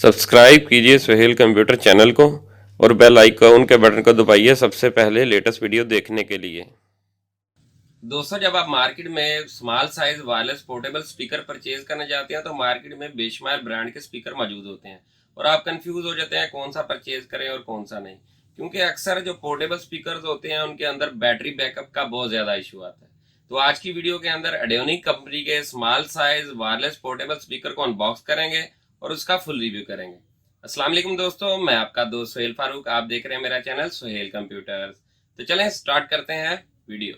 Subscribe कीजिए Suhail computer channel को और बेल आइकॉन के बटन को दबाइए सबसे पहले लेटेस्ट वीडियो देखने के लिए। दोस्तों, जब आप मार्केट में small size wireless portable speaker purchase करने जाते हैं तो मार्केट में बेशुमार ब्रांड के स्पीकर मौजूद होते हैं और आप कंफ्यूज हो जाते हैं कौन सा परचेज करें और कौन सा नहीं, क्योंकि अक्सर जो पोर्टेबल स्पीकर होते हैं उनके अंदर बैटरी बैकअप का बहुत ज्यादा इशू आता है। तो आज की वीडियो के अंदर एडियोनिक कंपनी के small size wireless portable speaker को अनबॉक्स करेंगे और उसका फुल रिव्यू करेंगे। अस्सलाम वालेकुम दोस्तों, मैं आपका दोस्त सुहेल फारूक, आप देख रहे हैं मेरा चैनल सुहेल कंप्यूटर्स। तो चलें स्टार्ट करते हैं वीडियो।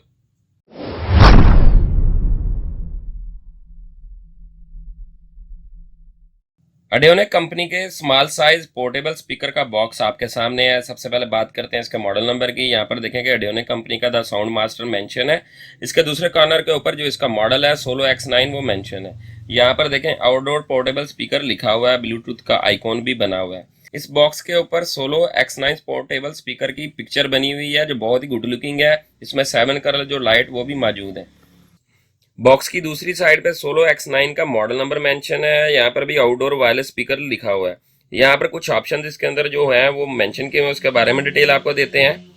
एडियोनिक कंपनी के स्मॉल साइज पोर्टेबल स्पीकर का बॉक्स आपके सामने है। सबसे पहले बात करते हैं इसके मॉडल नंबर की। यहाँ पर देखेंगे एडियोनिक कंपनी का द साउंड मास्टर मेंशन है। इसके दूसरे कॉर्नर के ऊपर जो इसका मॉडल है सोलो X9 वो मेंशन है। यहाँ पर देखें आउटडोर पोर्टेबल स्पीकर लिखा हुआ है, ब्लूटूथ का आइकॉन भी बना हुआ है। इस बॉक्स के ऊपर सोलो X9 पोर्टेबल स्पीकर की पिक्चर बनी हुई है जो बहुत ही गुड लुकिंग है। इसमें 7 कलर जो लाइट वो भी मौजूद है। बॉक्स की दूसरी साइड पे सोलो X9 का मॉडल नंबर मेंशन है। यहाँ पर भी आउटडोर वायरलेस स्पीकर लिखा हुआ है। यहाँ पर कुछ ऑप्शन इसके अंदर जो है वो मेंशन किए हुए, उसके बारे में डिटेल आपको देते हैं।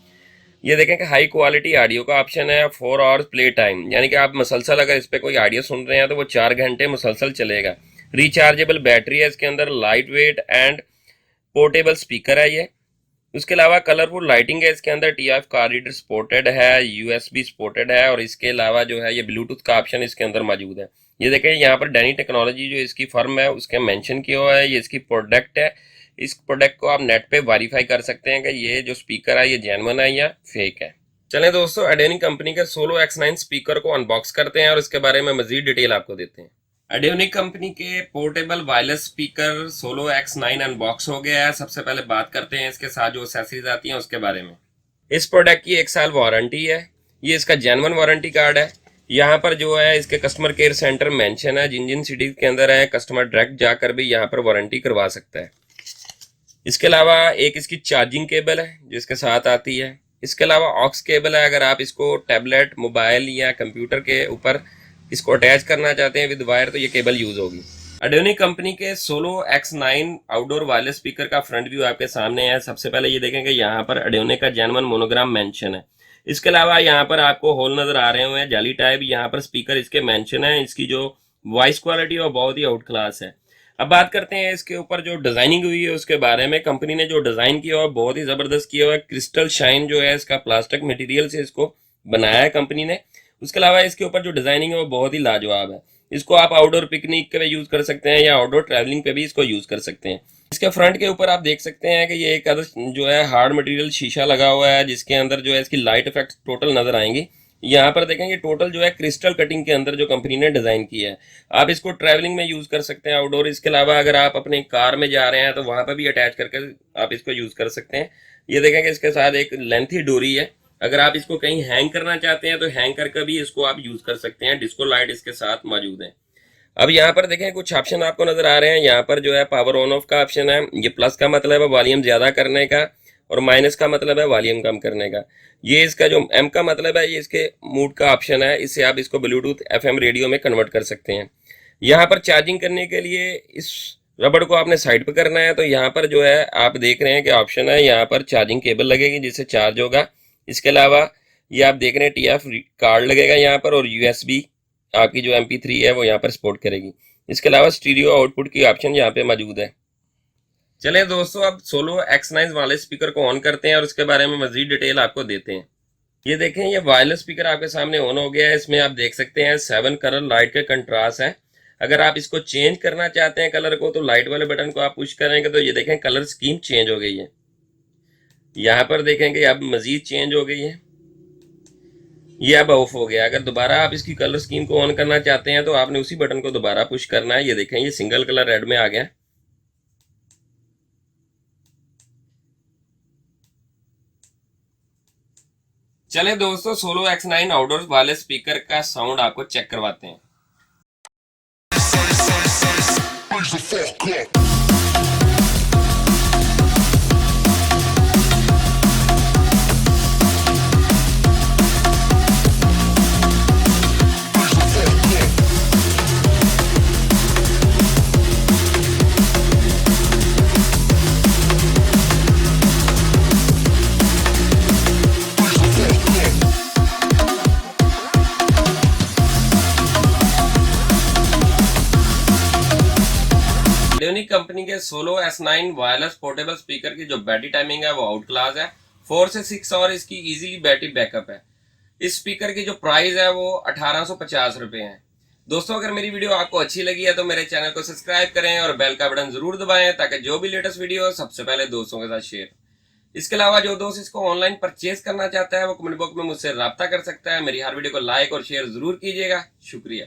ये देखें कि हाई क्वालिटी ऑडियो का ऑप्शन है, 4 आवर्स प्ले टाइम, यानी कि आप मुसलसल अगर इस पर कोई ऑडियो सुन रहे हैं तो वो 4 घंटे मुसलसल चलेगा। रिचार्जेबल बैटरी है इसके अंदर, light weight and portable speaker है ये। उसके अलावा कलरफुल लाइटिंग है इसके अंदर, TF कार रीडर सपोर्टेड है, USB सपोर्टेड है और इसके अलावा जो है ये ब्लूटूथ का ऑप्शन इसके अंदर मौजूद है। ये देखें यहाँ पर डैनी टेक्नोलॉजी जो इसकी फर्म है उसके मेंशन किया हुआ है। ये इसकी प्रोडक्ट है। इस प्रोडक्ट को आप नेट पे वेरीफाई कर सकते हैं कि ये जो स्पीकर है ये जेन्युइन है या फेक है। चलें दोस्तों, एडियोनिक कंपनी के सोलो X9 स्पीकर को अनबॉक्स करते हैं और इसके बारे में मजीद डिटेल आपको देते हैं। एडियोनिक कंपनी के portable wireless speaker solo X9 unbox हो गया है। सबसे पहले बात करते हैं इसके साथ जो एक्सेसरीज आती हैं उसके बारे में। इस प्रोडक्ट की 1 साल वारंटी है। ये इसका जेन्युइन वारंटी कार्ड है। यहाँ पर जो है इसके कस्टमर केयर सेंटर मेंशन है, जिन जिन सिटी के अंदर है कस्टमर डायरेक्ट जाकर भी यहाँ पर वारंटी करवा सकता है। इसके अलावा एक इसकी चार्जिंग केबल है जिसके साथ आती है। इसके अलावा ऑक्स केबल है, अगर आप इसको टैबलेट, मोबाइल या कंप्यूटर के ऊपर इसको अटैच करना चाहते हैं विद वायर तो ये केबल यूज होगी। एडियोनिक कंपनी के solo X9 outdoor wireless speaker का फ्रंट व्यू आपके सामने है। सबसे पहले ये देखेंगे यहाँ पर एडियोनिक का जेन्युइन मोनोग्राम मेंशन है। इसके अलावा यहाँ पर आपको होल नजर आ रहे हुए हैं जाली टाइप। यहाँ पर स्पीकर इसके मेंशन है। इसकी जो वॉइस क्वालिटी है बहुत ही आउट क्लास है। अब बात करते हैं इसके ऊपर जो डिजाइनिंग हुई है उसके बारे में। कंपनी ने जो डिजाइन किया है बहुत ही जबरदस्त किया हुआ है। क्रिस्टल शाइन जो है इसका प्लास्टिक मटेरियल से इसको बनाया है कंपनी ने। उसके अलावा इसके ऊपर जो डिजाइनिंग है वो बहुत ही लाजवाब है। इसको आप आउटडोर पिकनिक पे यूज कर सकते हैं या आउटडोर ट्रैवलिंग पे भी इसको यूज कर सकते हैं। इसके फ्रंट के ऊपर आप देख सकते हैं कि ये एक जो है हार्ड मटेरियल शीशा लगा हुआ है जिसके अंदर जो है इसकी लाइट इफेक्ट टोटल नजर आएंगी। यहाँ पर देखेंगे टोटल जो है क्रिस्टल कटिंग के अंदर जो कंपनी ने डिजाइन किया है। आप इसको ट्रैवलिंग में यूज कर सकते हैं आउटडोर। इसके अलावा अगर आप अपने कार में जा रहे हैं तो वहां पर भी अटैच करके आप इसको यूज कर सकते हैं। ये देखेंगे इसके साथ एक लेंथी डोरी है। अगर आप इसको कहीं हैंग करना चाहते हैं तो हैंग करके भी इसको आप यूज कर सकते हैं। डिस्को लाइट इसके साथ मौजूद है। अब यहाँ पर देखें कुछ ऑप्शन आपको नजर आ रहे हैं। यहाँ पर जो है पावर ऑन ऑफ का ऑप्शन है। ये प्लस का मतलब है वॉल्यूम ज्यादा करने का और माइनस का मतलब है वॉल्यूम कम करने का। ये इसका जो M का मतलब है ये इसके मूड का ऑप्शन है। इससे आप इसको ब्लूटूथ FM रेडियो में कन्वर्ट कर सकते हैं। यहाँ पर चार्जिंग करने के लिए इस रबड़ को आपने साइड पर करना है तो यहाँ पर जो है आप देख रहे हैं कि ऑप्शन है, यहाँ पर चार्जिंग केबल लगेगी जिससे चार्ज होगा। इसके अलावा ये आप देख रहे हैं TF कार्ड लगेगा यहाँ पर और USB आपकी जो MP3 है वो यहाँ पर सपोर्ट करेगी। इसके अलावा स्टीरियो आउटपुट की ऑप्शन यहाँ पे मौजूद है। चले दोस्तों, अब सोलो X9 वाले स्पीकर को ऑन करते हैं और उसके बारे में मजीद डिटेल आपको देते हैं। ये देखें ये वायरलेस स्पीकर आपके सामने ऑन हो गया है। इसमें आप देख सकते हैं 7 कलर लाइट के कंट्रास्ट है। अगर आप इसको चेंज करना चाहते हैं कलर को तो लाइट वाले बटन को आप पुश करेंगे तो ये देखें कलर स्कीम चेंज हो गई है। यहाँ पर देखेंगे अब मजीद चेंज हो गई है। ये अब ऑफ हो गया। अगर दोबारा आप इसकी कलर स्कीम को ऑन करना चाहते हैं तो आपने उसी बटन को दोबारा पुश करना है। ये देखें ये सिंगल कलर रेड में आ गया। चले दोस्तों, सोलो X9 आउटडोर वाले स्पीकर का साउंड आपको चेक करवाते हैं। एडियोनिक कंपनी के solo S9 wireless portable speaker की जो बैटरी टाइमिंग है वो आउट क्लास है। 4 से 6 आवर इसकी इजीली बैटरी बैकअप है। इस स्पीकर की जो प्राइस है वो 1850 रुपए है। दोस्तों, अगर मेरी वीडियो आपको अच्छी लगी है तो मेरे चैनल को सब्सक्राइब करें और बेल का बटन जरूर दबाएं ताकि जो भी लेटेस्ट वीडियो हो सबसे पहले दोस्तों के साथ शेयर। इसके अलावा जो दोस्त इसको ऑनलाइन परचेज करना चाहता है वो कमेंट बॉक्स में मुझसे राब्ता कर सकता है। मेरी हर वीडियो को लाइक और शेयर जरूर कीजिएगा। शुक्रिया।